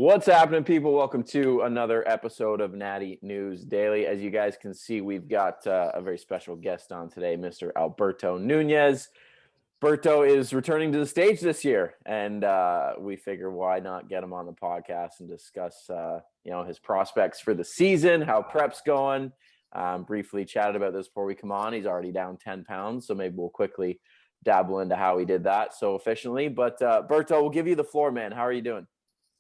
What's happening, people? Welcome to another episode of Natty News Daily. As you guys can see, we've got a very special guest on today, Mr. Alberto Nunez. Berto is returning to the stage this year, and we figure why not get him on the podcast and discuss, his prospects for the season, how prep's going. Briefly chatted about this before we come on. He's already down 10 pounds, so maybe we'll quickly dabble into how he did that so efficiently. But Berto, we'll give you the floor, man. How are you doing?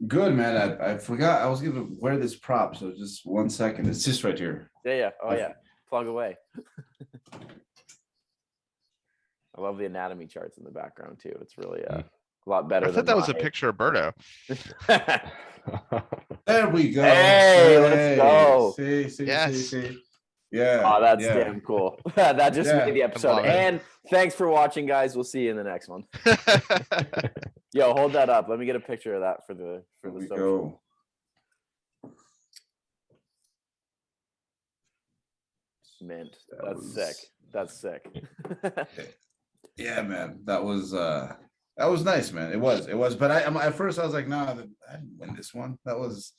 Good, man. I forgot I was going to wear this prop, so just 1 second. It's just right here. Yeah. Oh, yeah. Plug away. I love the anatomy charts in the background, too. It's really a lot better. I thought that was a picture of Berto. There we go. Hey, let's go. See. Yeah. Oh, that's damn cool. That just made the episode. And thanks for watching, guys. We'll see you in the next one. Yo, hold that up. Let me get a picture of that for the social. Mint. That's sick. Yeah, man. That was nice, man. It was. But at first I was like, nah, I didn't win this one. That was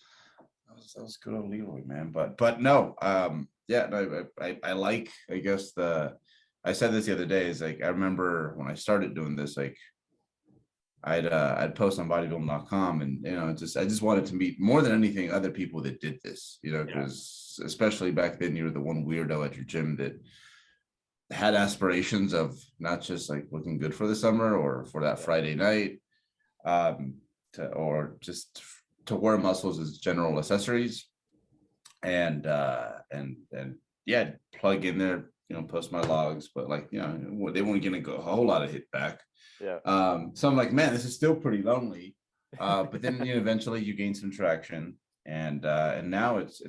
good old Leroy, man. But no, I like, I guess I said this the other day, is like, I remember when I started doing this, like I'd post on bodybuilding.com, and I just wanted to meet, more than anything, other people that did this, because especially back then, you were the one weirdo at your gym that had aspirations of not just like looking good for the summer or for that Friday night, or just to wear muscles as general accessories, and plug in there, post my logs, but like, they weren't gonna go a whole lot of hit back. So I'm like, man, this is still pretty lonely. But then eventually you gain some traction, and now it's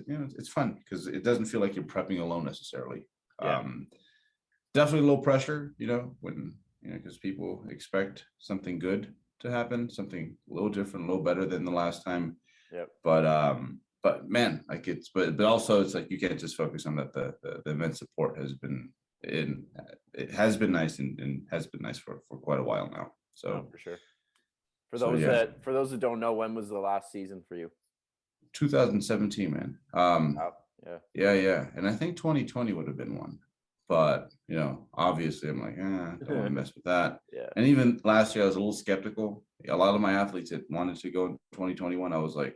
fun because it doesn't feel like you're prepping alone necessarily. Definitely low pressure, when because people expect something good to happen, something a little different, a little better than the last time. But man, like but also it's like you can't just focus on that. The immense support has been nice and has been nice for quite a while now. So for sure. For those that don't know, when was the last season for you? 2017, man. Yeah. And I think 2020 would have been one. But obviously I'm like, don't want to mess with that. And even last year I was a little skeptical. A lot of my athletes that wanted to go in 2021, I was like,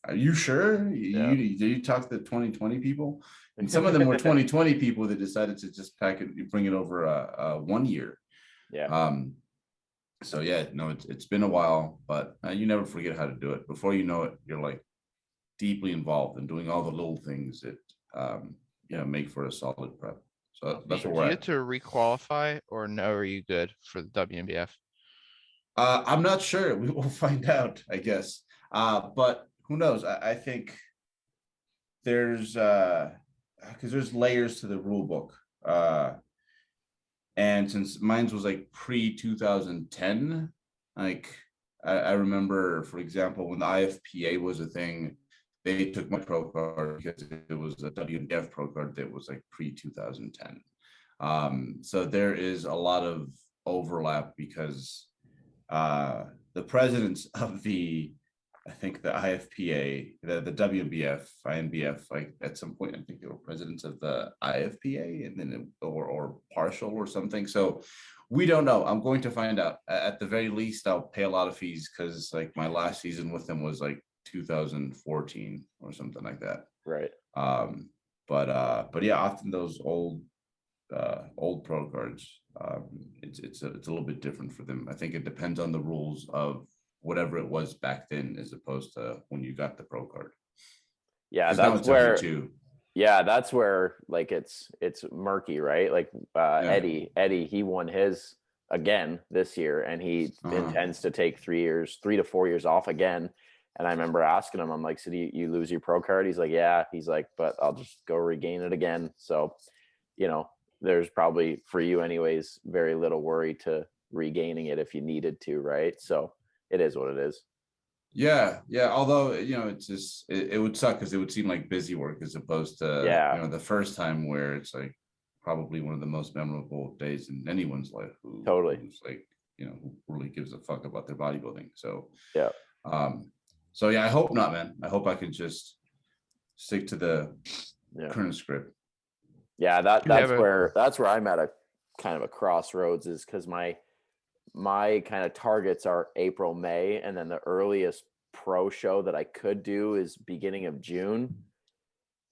are you sure? You talk to the 2020 people? And some of them were 2020 people that decided to just bring it over a 1 year. So it's been a while, but you never forget how to do it. Before you know it, you're like deeply involved in doing all the little things that make for a solid prep. So that's where we're at. Do you have to requalify, or no? Are you good for the WNBF? I'm not sure. We will find out, I guess. But who knows? I think there's because there's layers to the rule book. And since mine was like pre-2010, like I remember, for example, when the IFPA was a thing, they took my pro card because it was a WNBF pro card that was like pre-2010. So there is a lot of overlap because the presidents of I think the IFPA, the WNBF, INBF, like at some point, I think they were presidents of the IFPA, and then or partial or something. So we don't know. I'm going to find out. At the very least, I'll pay a lot of fees because like my last season with them was like 2014 or something like that. Right. But yeah, often those old pro cards, it's a little bit different for them. I think it depends on the rules of whatever it was back then, as opposed to when you got the pro card. Yeah, that's where like it's murky, right? Like Eddie, he won his again this year, and he intends to take 3 to 4 years off again. And I remember asking him, I'm like, so do you lose your pro card? He's like, yeah. He's like, but I'll just go regain it again. So, there's probably, for you anyways, very little worry to regaining it if you needed to, right? So it is what it is. Yeah. Although, it's just, it would suck because it would seem like busy work as opposed to, the first time where it's like probably one of the most memorable days in anyone's life. Who's like, who really gives a fuck about their bodybuilding. So, So yeah, I hope not, man. I hope I can just stick to the current script. Yeah, that's You have a- where I'm at a kind of a crossroads, is because my kind of targets are April, May, and then the earliest pro show that I could do is beginning of June.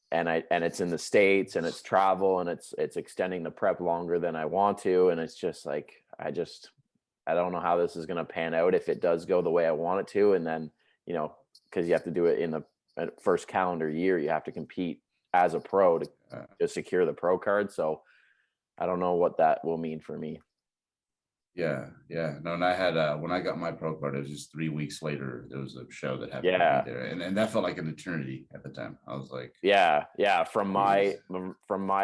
And it's in the States, and it's travel, and it's extending the prep longer than I want to. And it's just like, I don't know how this is going to pan out if it does go the way I want it to. And then, because you have to do it in the first calendar year, you have to compete as a pro to secure the pro card. So I don't know what that will mean for me. Yeah. No, and I had when I got my pro card, it was just 3 weeks later. There was a show that happened to be there, and that felt like an eternity at the time. I was like, yeah. From my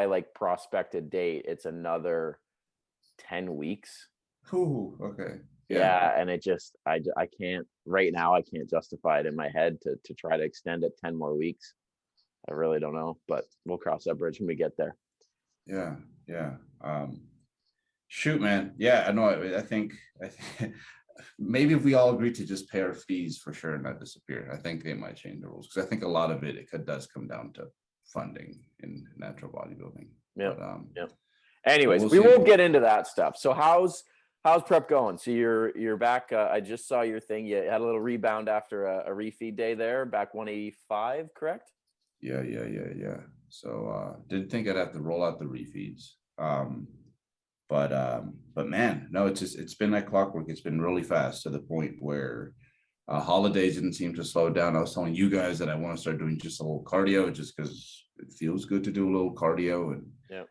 like prospected date, it's another 10 weeks. Ooh, okay. Yeah, and it just I can't right now. I can't justify it in my head to try to extend it 10 more weeks. I really don't know, but we'll cross that bridge when we get there. Yeah. Shoot, man. Yeah, I know. I think maybe if we all agree to just pay our fees for sure and not disappear, I think they might change the rules, because I think a lot of it does come down to funding in natural bodybuilding. Yeah. Anyways, we'll we see. won't get into that stuff. So how's prep going? So you're back. I just saw your thing. You had a little rebound after a refeed day there, back 185, correct? Yeah. So didn't think I'd have to roll out the refeeds. But man, no, it's been like clockwork. It's been really fast, to the point where holidays didn't seem to slow down. I was telling you guys that I want to start doing just a little cardio, just because it feels good to do a little cardio. And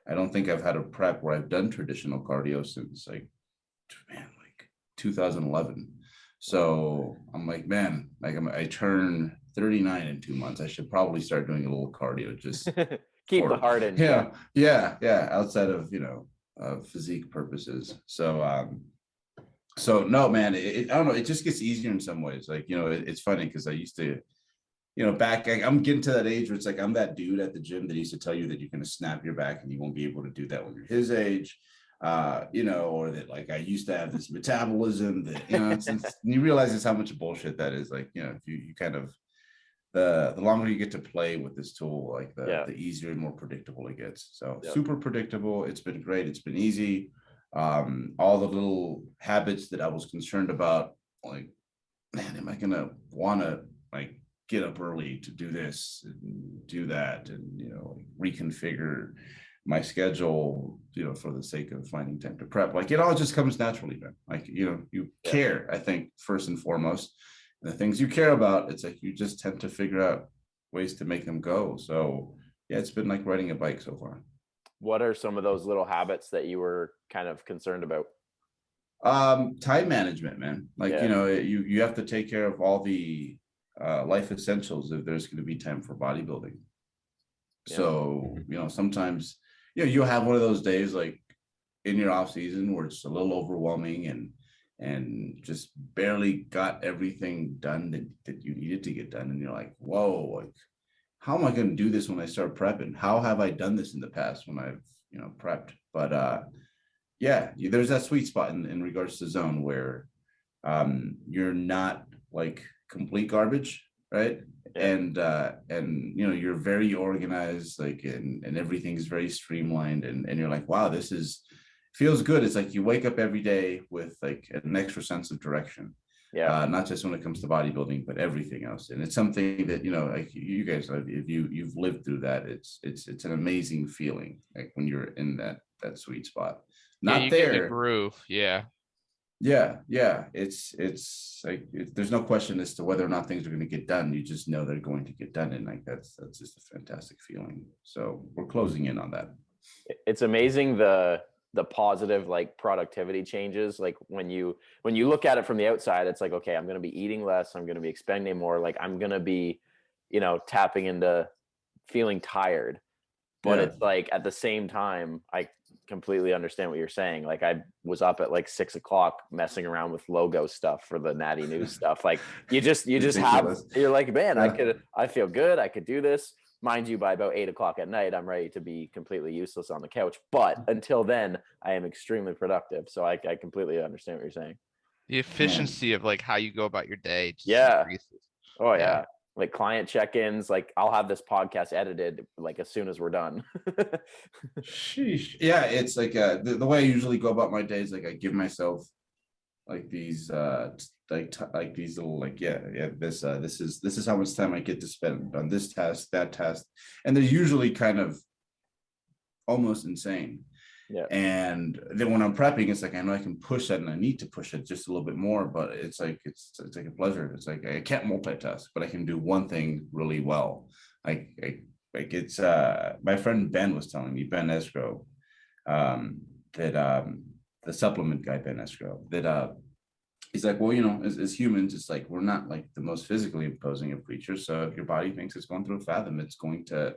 I don't think I've had a prep where I've done traditional cardio since like 2011. So I'm like, man, like I turn 39 in 2 months. I should probably start doing a little cardio, just keep the heart in. Yeah. Outside of physique purposes. So no, man, I don't know, it just gets easier in some ways. Like, it's funny because I used to, back, I'm getting to that age where it's like I'm that dude at the gym that used to tell you that you're going to snap your back and you won't be able to do that when you're his age. Or that, like, I used to have this metabolism that, you realize just how much bullshit that is. Like, if you kind of, the longer you get to play with this tool, like the easier and more predictable it gets. So super predictable. It's been great. It's been easy. All the little habits that I was concerned about, like, man, am I going to want to like get up early to do this and do that, and, reconfigure my schedule, for the sake of finding time to prep. Like, it all just comes naturally, man. Like, you care, I think, first and foremost. And the things you care about, it's like you just tend to figure out ways to make them go. So yeah, it's been like riding a bike so far. What are some of those little habits that you were kind of concerned about? Time management, man. Like, you have to take care of all the life essentials if there's going to be time for bodybuilding. So, sometimes, you'll have one of those days like in your off season where it's a little overwhelming and just barely got everything done that you needed to get done. And you're like, whoa, like, how am I going to do this when I start prepping? How have I done this in the past when I've, prepped? But there's that sweet spot in regards to zone where you're not like complete garbage, right? And you're very organized, like, and everything's very streamlined, and you're like, wow, feels good. It's like you wake up every day with like an extra sense of direction. Not just when it comes to bodybuilding, but everything else. And it's something that, like you guys, if you've lived through that, it's an amazing feeling, like when you're in that sweet spot. Not there. Get the groove. Yeah. It's like, there's no question as to whether or not things are going to get done. You just know they're going to get done. And like, that's just a fantastic feeling. So we're closing in on that. It's amazing the positive, like, productivity changes. Like when you look at it from the outside, it's like, okay, I'm going to be eating less. I'm going to be expending more. Like, I'm going to be, tapping into feeling tired. But it's like, at the same time, I completely understand what you're saying. Like, I was up at like 6 o'clock messing around with logo stuff for the Natty News stuff. Like, you just you're like, man, I feel good. I could do this. Mind you, by about 8 o'clock at night, I'm ready to be completely useless on the couch. But until then, I am extremely productive. So I completely understand what you're saying. The efficiency of like how you go about your day. Yeah. Increases. Oh yeah. Like client check-ins, like I'll have this podcast edited like as soon as we're done. Sheesh. Yeah, it's like the way I usually go about my days, like I give myself like these like these little like this is how much time I get to spend on this task, that task, and they're usually kind of almost insane. Yeah. And then when I'm prepping, it's like I know I can push that and I need to push it just a little bit more, but it's like it's like a pleasure. It's like I can't multitask, but I can do one thing really well. Like it's my friend Ben was telling me, Ben Escrow, that the supplement guy Ben Escrow, that he's like, well, you know, as humans, it's like we're not like the most physically imposing of creatures. So if your body thinks it's going through a fathom, it's going to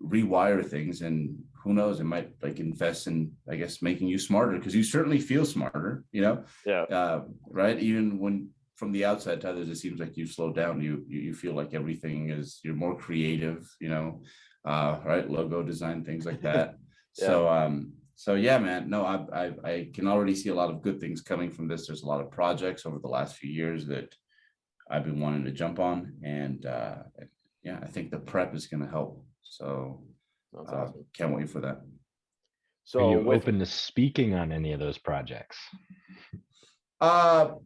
rewire things, and who knows, it might like invest in, I guess, making you smarter, because you certainly feel smarter, you know. Right, even when from the outside to others it seems like you've slowed down, you feel like everything is, you're more creative, you know, right, logo design, things like that. So yeah, man, no, I can already see a lot of good things coming from this. There's a lot of projects over the last few years that I've been wanting to jump on, and yeah, I think the prep is going to help. So That's awesome. Can't wait for that. So are you open to speaking on any of those projects? Not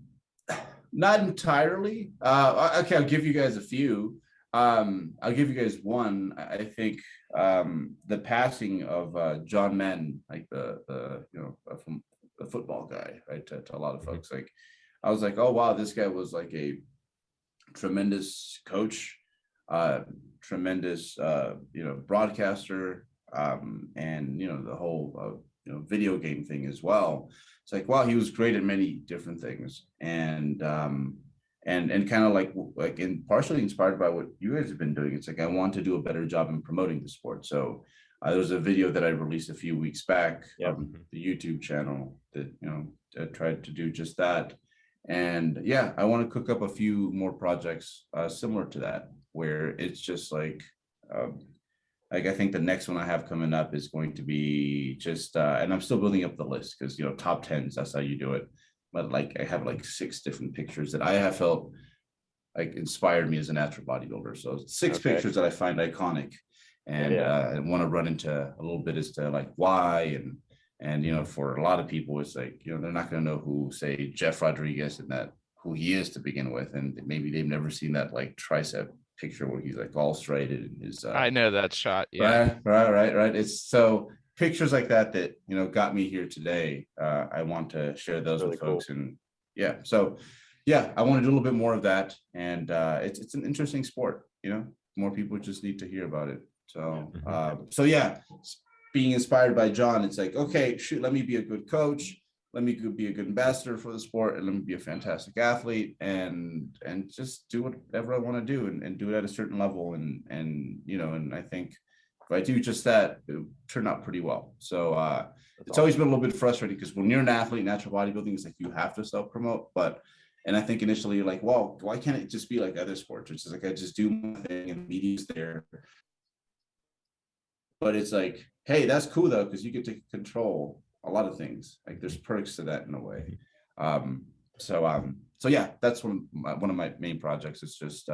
entirely. Okay, I'll give you guys a few. I'll give you guys one. I think the passing of John Madden, like the you know, from the football guy, right, to a lot of folks, like I was like, oh wow, this guy was like a tremendous coach, tremendous you know, broadcaster, and you know, the whole you know, video game thing as well. It's like, wow, he was great at many different things, and kind of like and partially inspired by what you guys have been doing. It's like I want to do a better job in promoting the sport. So there was a video that I released a few weeks back on the YouTube channel that, you know, tried to do just that. And yeah, I want to cook up a few more projects similar to that, where it's just like I think the next one I have coming up is going to be just and I'm still building up the list, because, you know, top 10s, that's how you do it. But like I have like 6 different pictures that I have felt like inspired me as a natural bodybuilder. So 6 pictures that I find iconic, and I want to run into a little bit as to like why, and you know, for a lot of people, it's like, you know, they're not going to know who, say, Jeff Rodriguez and that, who he is to begin with, and maybe they've never seen that like tricep picture where he's like all straighted and his I know that shot. Yeah. Right. It's so pictures like that you know, got me here today. I want to share those really with folks. And yeah, so yeah, I want to do a little bit more of that, and it's an interesting sport, you know, more people just need to hear about it. So so yeah, being inspired by John, it's like, okay, shoot, let me be a good coach, let me be a good ambassador for the sport, and let me be a fantastic athlete, and just do whatever I want to do, and do it at a certain level, and you know, and I think if I do just that, it'll turn out pretty well. So it's always been a little bit frustrating, because when you're an athlete, natural bodybuilding is like you have to self-promote, and I think initially you're like, well, why can't it just be like other sports, which is like I just do my thing and the media's there. But it's like, hey, that's cool though, because you get to control a lot of things. Like there's perks to that in a way. So yeah, that's one of my main projects. Is just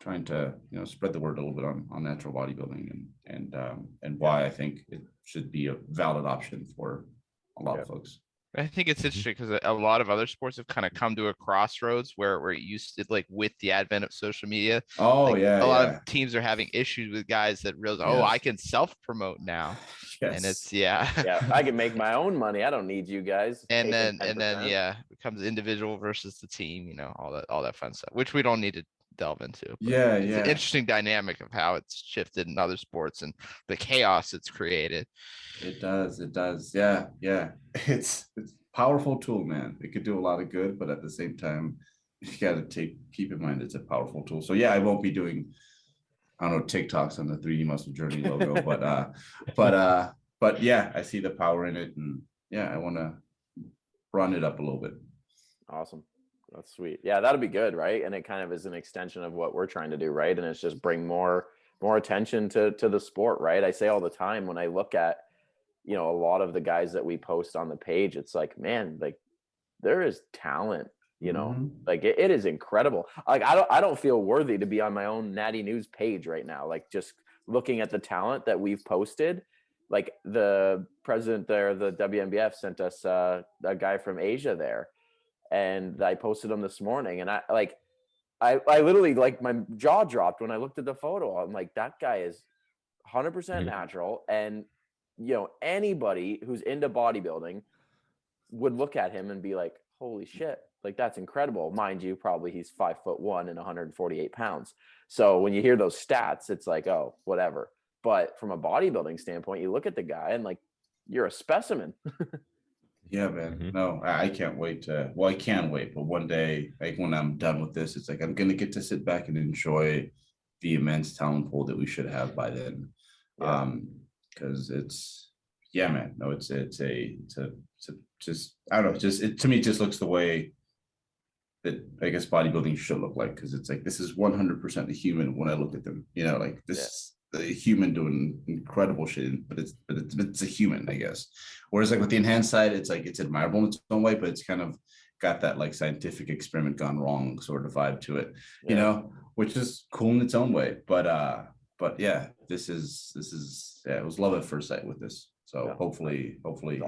trying to, you know, spread the word a little bit on natural bodybuilding, and why I think it should be a valid option for a lot of folks. I think it's interesting because a lot of other sports have kind of come to a crossroads where it used to, like with the advent of social media. Oh, like, yeah. A lot of teams are having issues with guys that realize, oh, I can self-promote now. Yes. And it's yeah, I can make my own money. I don't need you guys. And then it becomes individual versus the team, you know, all that fun stuff, which we don't need to delve into. It's an interesting dynamic of how it's shifted in other sports and the chaos it's created. It does. Yeah. It's a powerful tool, man. It could do a lot of good, but at the same time, you got to keep in mind it's a powerful tool. So yeah, I won't be doing, I don't know, TikToks on the 3D Muscle Journey logo, but yeah, I see the power in it, and yeah, I want to run it up a little bit. Awesome. That's sweet. Yeah, that'll be good, right? And it kind of is an extension of what we're trying to do, right? And it's just bring more attention to the sport, right? I say all the time when I look at, you know, a lot of the guys that we post on the page, it's like, man, like there is talent, You know, Mhm. like it is incredible. Like I don't feel worthy to be on my own Natty News page right now. Like just looking at the talent that we've posted, like the president there, the WNBF sent us a guy from Asia there, and I posted him this morning, and I literally, like, my jaw dropped when I looked at the photo. I'm like, that guy is 100% natural, and anybody who's into bodybuilding would look at him and be like, holy shit, like that's incredible. Mind you, probably he's 5'1" and 148 pounds. So when you hear those stats, it's like, oh, whatever. But from a bodybuilding standpoint, you look at the guy and like, you're a specimen. Yeah, man. No, I can't wait well, I can wait, but one day, like when I'm done with this, it's like I'm gonna get to sit back and enjoy the immense talent pool that we should have by then. Yeah. Because yeah, man. No, it's just, I don't know, to me, it just looks the way that I guess bodybuilding should look like, because it's like this is 100% the human when I look at them, like this is a human doing incredible shit, but it's a human, I guess. Whereas like with the enhanced side, it's like it's admirable in its own way, but it's kind of got that like scientific experiment gone wrong sort of vibe to it, which is cool in its own way. But yeah, this is it was love at first sight with this. So hopefully,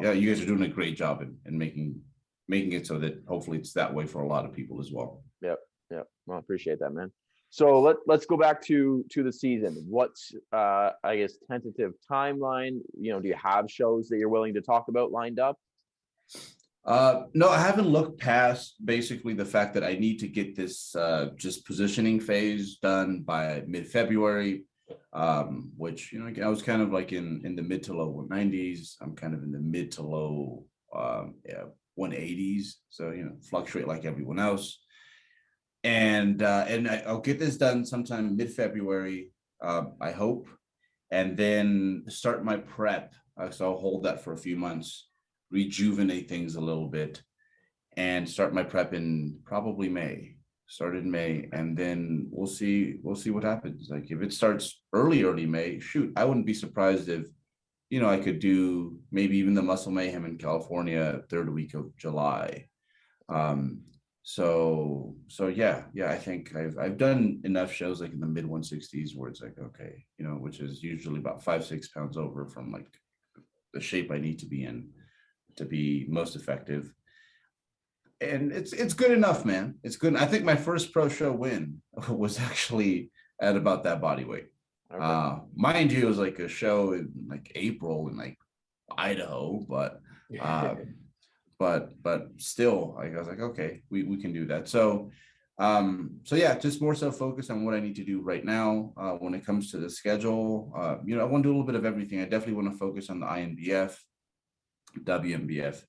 yeah, you guys are doing a great job in making it so that hopefully it's that way for a lot of people as well. Yep. Well, I appreciate that, man. So let's go back to the season. What's I guess tentative timeline? Do you have shows that you're willing to talk about lined up? No, I haven't looked past basically the fact that I need to get this just positioning phase done by mid-February, which I was kind of like in the mid to low 190s. I'm kind of in the mid to low 180s, so fluctuate like everyone else. And I'll get this done sometime mid-February, I hope, and then start my prep. So I'll hold that for a few months, rejuvenate things a little bit, and start my prep in probably May. Start in May, and then we'll see what happens. Like if it starts early May, shoot, I wouldn't be surprised if I could do maybe even the Muscle Mayhem in California third week of July. So yeah, I think I've done enough shows like in the mid 160s where it's like, okay, which is usually about 5-6 pounds over from like the shape I need to be in to be most effective. And it's good enough, man. It's good. I think my first pro show win was actually at about that body weight. Okay. Mind you, it was like a show in like April in like Idaho, but still, I was like, okay, we can do that. So yeah, just more so focus on what I need to do right now. When it comes to the schedule, I want to do a little bit of everything. I definitely want to focus on the INBF, WNBF,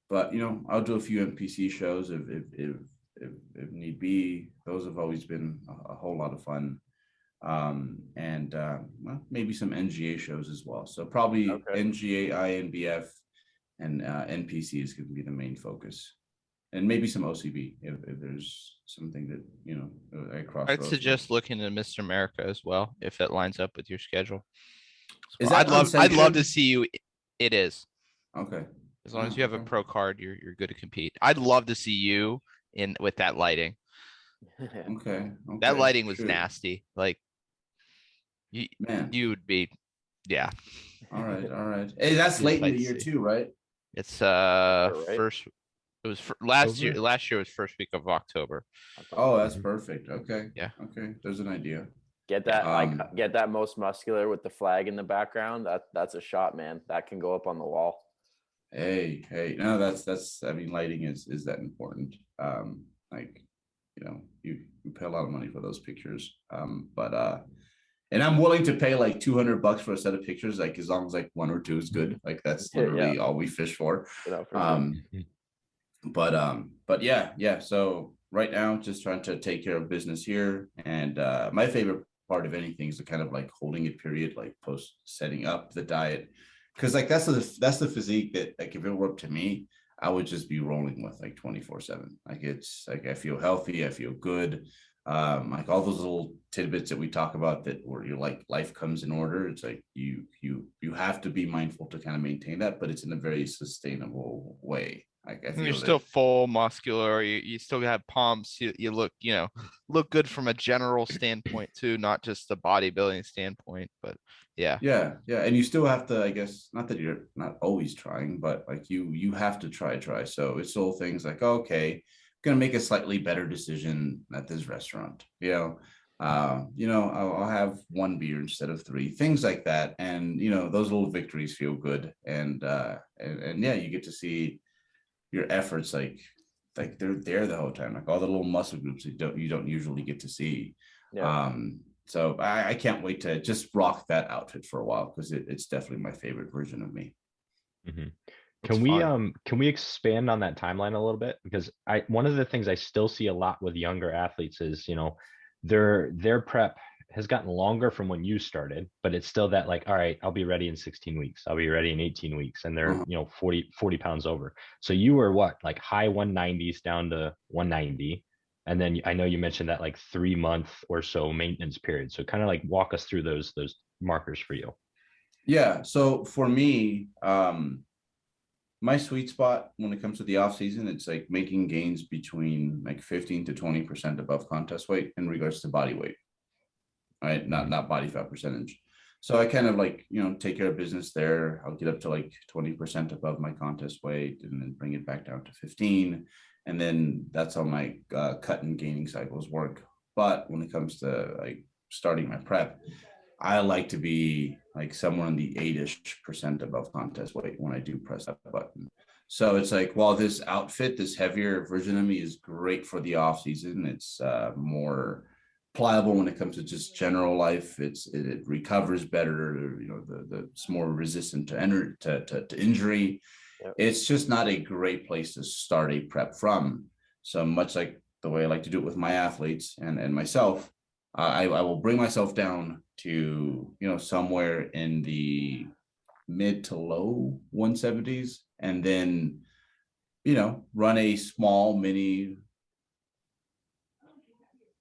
but I'll do a few NPC shows if need be. Those have always been a whole lot of fun. And well, maybe some NGA shows as well. So probably NGA, INBF, and NPC is going to be the main focus, and maybe some OCB if there's something that I cross. I'd suggest looking at Mr. America as well if it lines up with your schedule. So is that I'd love to see you. It is okay. As long as you have a pro card, you're good to compete. I'd love to see you with that lighting. Okay. That lighting was nasty. Like you would be, yeah. All right. Hey, that's late in the year too, right? It's first. It was last year. Last year was first week of October. Oh, that's perfect. Okay. Yeah. Okay. There's an idea. Get that get that most muscular with the flag in the background. That's a shot, man. That can go up on the wall. Hey. No, that's. I mean, lighting is that important. Like, you pay a lot of money for those pictures. And I'm willing to pay like $200 for a set of pictures, like as long as like one or two is good. Like that's literally all we fish for. But yeah. So right now, just trying to take care of business here. And my favorite part of anything is the kind of like holding it period, like post setting up the diet. Cause like that's the physique that like if it were up to me, I would just be rolling with like 24/7. Like it's like I feel healthy, I feel good. Like all those little tidbits that we talk about that where you're like life comes in order. It's like you have to be mindful to kind of maintain that, but it's in a very sustainable way. Like I You're feel still that. full, muscular. You still have pumps. You look, look good from a general standpoint too, not just the bodybuilding standpoint. But yeah. Yeah, yeah, and you still have to, I guess, not that you're not always trying, but like you have to try. So it's all things like, okay, gonna make a slightly better decision at this restaurant. I'll have one beer instead of three, things like that, and those little victories feel good, and yeah, you get to see your efforts like they're there the whole time, like all the little muscle groups you don't usually get to see. Yeah. So I can't wait to just rock that outfit for a while, because it's definitely my favorite version of me. Mhm. It's Can we expand on that timeline a little bit? Because one of the things I still see a lot with younger athletes is, their prep has gotten longer from when you started, but it's still that like, all right, I'll be ready in 16 weeks. I'll be ready in 18 weeks. And they're, 40 pounds over. So you were what, like high 190s down to 190. And then I know you mentioned that like 3 month or so maintenance period. So kind of like walk us through those markers for you. Yeah. So for me, my sweet spot when it comes to the off season, it's like making gains between like 15 to 20% above contest weight in regards to body weight, right? Not body fat percentage. So I kind of like, take care of business there. I'll get up to like 20% above my contest weight and then bring it back down to 15. And then that's how my cut and gaining cycles work. But when it comes to like starting my prep, I like to be like somewhere in the 8-ish% above contest weight when I do press that button. So it's like, while this outfit, this heavier version of me, is great for the off season, it's more pliable when it comes to just general life. It recovers better. It's more resistant to injury. Yep. It's just not a great place to start a prep from. So much like the way I like to do it with my athletes and myself, I will bring myself down to somewhere in the mid to low 170s, and then run a small mini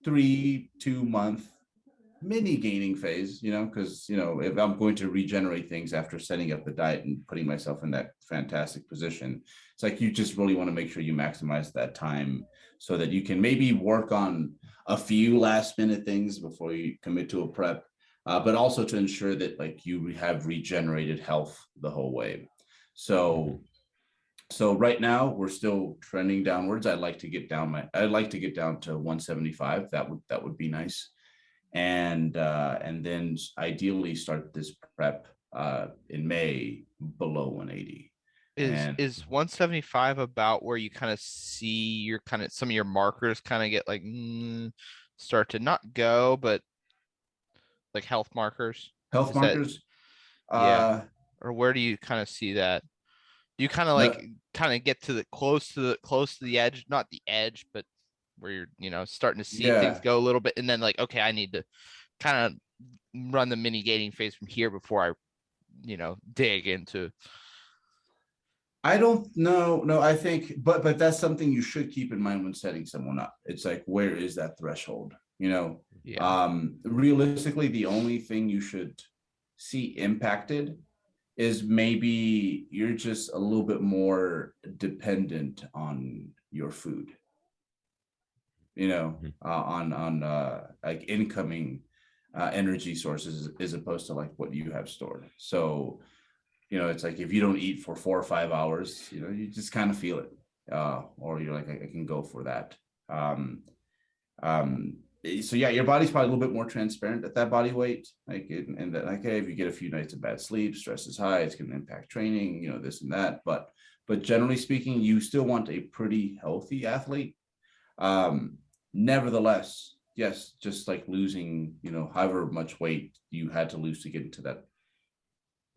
2 month mini gaining phase, because if I'm going to regenerate things after setting up the diet and putting myself in that fantastic position, it's like you just really want to make sure you maximize that time so that you can maybe work on a few last minute things before you commit to a prep, but also to ensure that like you have regenerated health the whole way. So right now we're still trending downwards. I'd like to get down to 175. That would be nice. And then ideally start this prep in May below 180. Is 175 about where you kind of see your kind of some of your markers kind of get like start to not go, but like health markers? Health Is that, markers? yeah. Or where do you kind of see that? Do you kind of like get to the close to the edge, not the edge, but where you're starting to see things go a little bit, and then like, okay, I need to kind of run the mini gating phase from here before I dig into. I don't know. No, I think, but that's something you should keep in mind when setting someone up. It's like, where is that threshold? Realistically, the only thing you should see impacted is maybe you're just a little bit more dependent on your food, on like incoming energy sources as opposed to like what you have stored. So it's like if you don't eat for 4 or 5 hours, you just kind of feel it, or you're like, I can go for that. So yeah, your body's probably a little bit more transparent at that body weight, and that, like, hey, if you get a few nights of bad sleep, stress is high, it's going to impact training, this and that. But generally speaking, you still want a pretty healthy athlete. Nevertheless, yes, just like losing, however much weight you had to lose to get into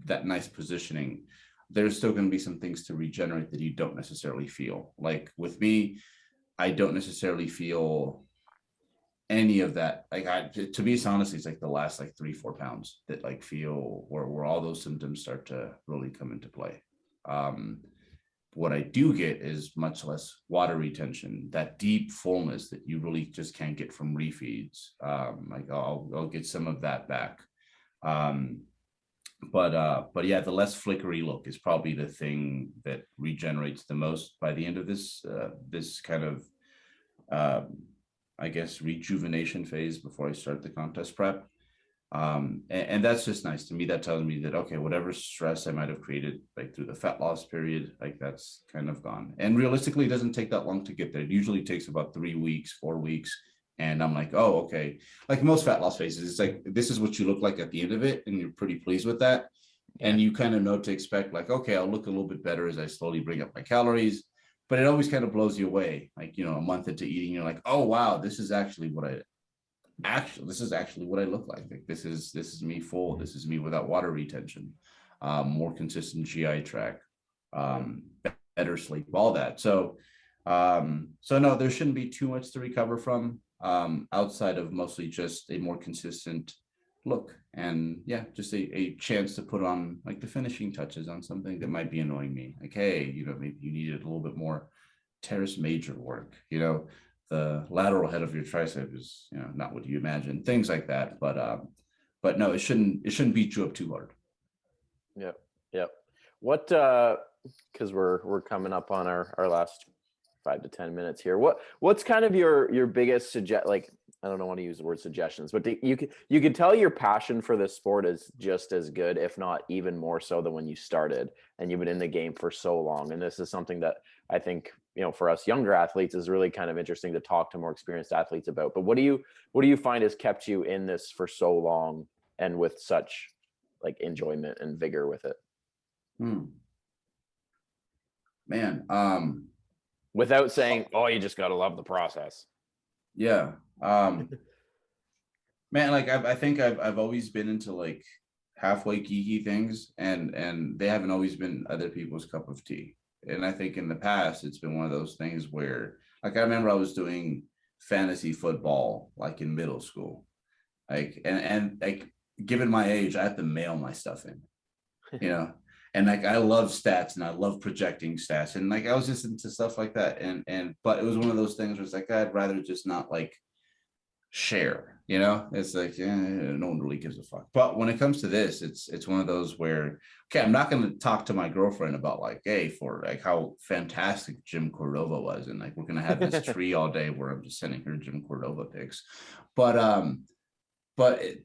that nice positioning, there's still going to be some things to regenerate that you don't necessarily feel. Like with me, I don't necessarily feel any of that. Like to be honest, it's like the last like 3-4 pounds that like feel where all those symptoms start to really come into play. What I do get is much less water retention, that deep fullness that you really just can't get from refeeds. Like I'll get some of that back. but yeah, the less flickery look is probably the thing that regenerates the most by the end of this this kind of I guess rejuvenation phase before I start the contest prep. And that's just nice to me. That tells me that, okay, whatever stress I might have created like through the fat loss period, like that's kind of gone. And realistically, it doesn't take that long to get there. It usually takes about 3 weeks, 4 weeks. And I'm like, oh, okay. Like most fat loss phases, it's like, this is what you look like at the end of it. And you're pretty pleased with that. And you kind of know to expect, like, okay, I'll look a little bit better as I slowly bring up my calories. But it always kind of blows you away. Like, you know, a month into eating, you're like, oh, wow, this is actually what I look like. Like this is me full. This is me without water retention, more consistent GI tract, better sleep, all that. So no, there shouldn't be too much to recover from, outside of mostly just a more consistent look, and yeah, just a chance to put on like the finishing touches on something that might be annoying me. Like, hey, you know, maybe you needed a little bit more teres major work, you know, the lateral head of your tricep is, you know, not what you imagine, things like that. But no, it shouldn't beat you up too hard. Yep. What because we're coming up on our last 5 to 10 minutes here. What's kind of your biggest like, I don't want to use the word suggestions, but you could tell your passion for this sport is just as good, if not even more so than when you started, and you've been in the game for so long. And this is something that I think, you know, for us younger athletes is really kind of interesting to talk to more experienced athletes about. But what do you find has kept you in this for so long and with such like enjoyment and vigor with it? Man, without saying, oh, you just got to love the process. Yeah. Man, like I think I've always been into like halfway geeky things, and they haven't always been other people's cup of tea. And I think in the past it's been one of those things where, like, I remember I was doing fantasy football like in middle school, like, and like, given my age, I had to mail my stuff in, you know. And like, I love stats and I love projecting stats, and like I was just into stuff like that, and but it was one of those things where it's like, I'd rather just not like share, you know. It's like, no one really gives a fuck. But when it comes to this, it's one of those where, okay, I'm not going to talk to my girlfriend about like, hey, for like how fantastic Jim Cordova was, and like we're going to have this tree all day where I'm just sending her Jim Cordova pics. But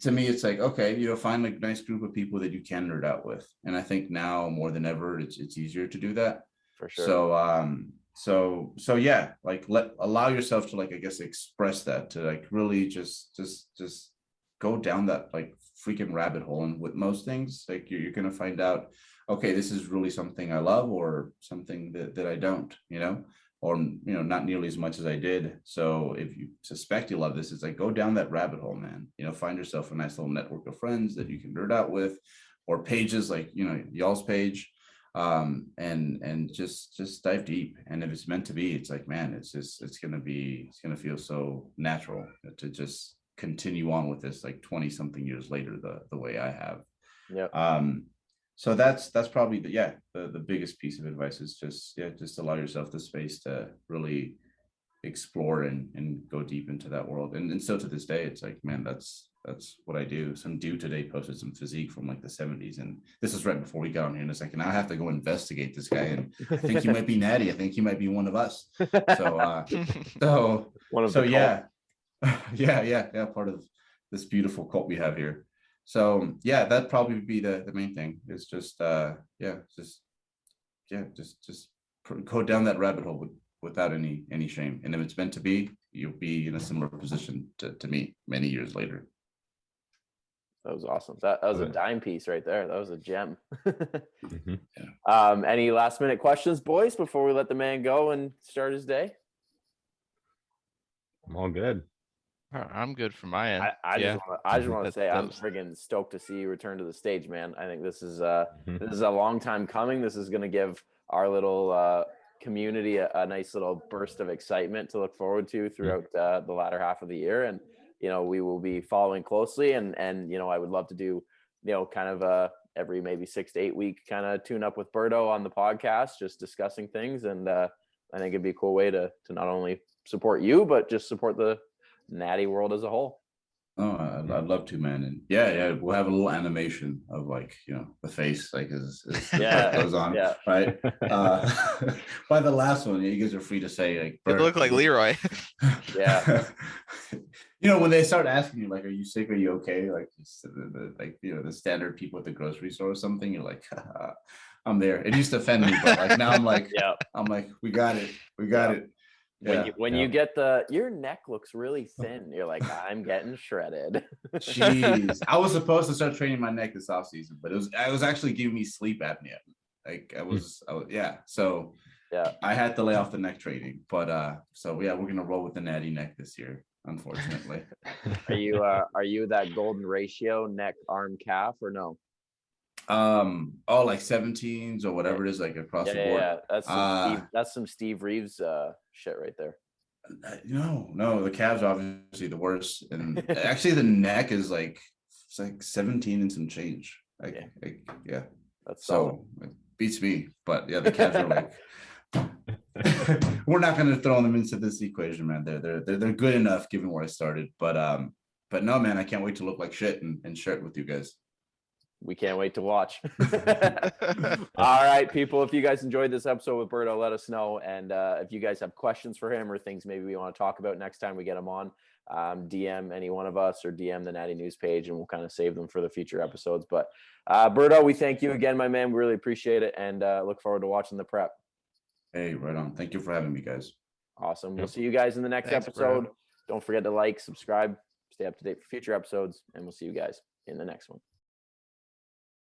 to me, it's like, okay, you know, find like a nice group of people that you can nerd out with. And I think now more than ever, it's easier to do that. For sure. So yeah, like allow yourself to, like, I guess, express that, to like really just go down that like freaking rabbit hole. And with most things, like you're going to find out, okay, this is really something I love, or something that I don't, you know, or, you know, not nearly as much as I did. So if you suspect you love this, it's like, go down that rabbit hole, man. You know, find yourself a nice little network of friends that you can nerd out with, or pages like, you know, y'all's page, and just dive deep. And if it's meant to be, it's like, man, it's gonna feel so natural to just continue on with this like 20 something years later, the way I have. Yeah. So that's probably the biggest piece of advice is just allow yourself the space to really explore and go deep into that world. And still to this day, it's like, man, that's what I do. Some dude today posted some physique from like the 70s, and this is right before we got on here, and it's like, and I have to go investigate this guy, and I think he might be Natty. I think he might be one of us. So one of the yeah, part of this beautiful cult we have here. So yeah, that'd probably be the main thing, is just go down that rabbit hole without any shame. And if it's meant to be, you'll be in a similar position to me many years later. That was awesome. That was a dime piece right there. That was a gem. Mm-hmm. Yeah. Any last minute questions, boys, before we let the man go and start his day? I'm all good. I'm good from my end. I just want to say I'm was- friggin' stoked to see you return to the stage, man. I think this is a long time coming. This is going to give our little community a nice little burst of excitement to look forward to throughout the latter half of the year. And, you know, we will be following closely, and, you know, I would love to do, you know, kind of every maybe 6 to 8 week kind of tune up with Berto on the podcast, just discussing things. And I think it'd be a cool way to not only support you, but just support the Natty world as a whole. Oh, I'd love to, man. And yeah, we'll have a little animation of like, the face, like as Yeah, goes on, yeah. right? By the last one, you guys are free to say like, You look like Leroy. Yeah. When they start asking you like, "Are you sick? Are you okay?" Like, the standard people at the grocery store or something, you're like, "I'm there." It used to offend me, but like now I'm like, Yeah. we got it, we got Yeah. it. When you get your neck looks really thin, you're like, I'm getting shredded. Jeez, I was supposed to start training my neck this off season, but it was actually giving me sleep apnea. Like I was yeah. So Yeah. I had to lay off the neck training, but so yeah, we're gonna roll with the natty neck this year, unfortunately. Are you that golden ratio neck, arm, calf, or no? Like 17s or whatever it is, like across the board. Yeah. That's some Steve Reeves shit right there. No, the calves are obviously the worst, and actually the neck is like it's like 17 and some change. Yeah. That's so it beats me, but yeah, the calves are like we're not going to throw them into this equation, man. They're good enough given where I started, but no, man, I can't wait to look like shit and share it with you guys. We can't wait to watch. All right, people, if you guys enjoyed this episode with Berto, let us know. And if you guys have questions for him or things maybe we want to talk about next time we get him on, DM any one of us or DM the Natty News page, and we'll kind of save them for the future episodes. But Berto, we thank you again, my man. We really appreciate it, and look forward to watching the prep. Hey, right on. Thank you for having me, guys. Awesome. We'll see you guys in the next episode. Don't forget to like, subscribe, stay up to date for future episodes, and we'll see you guys in the next one.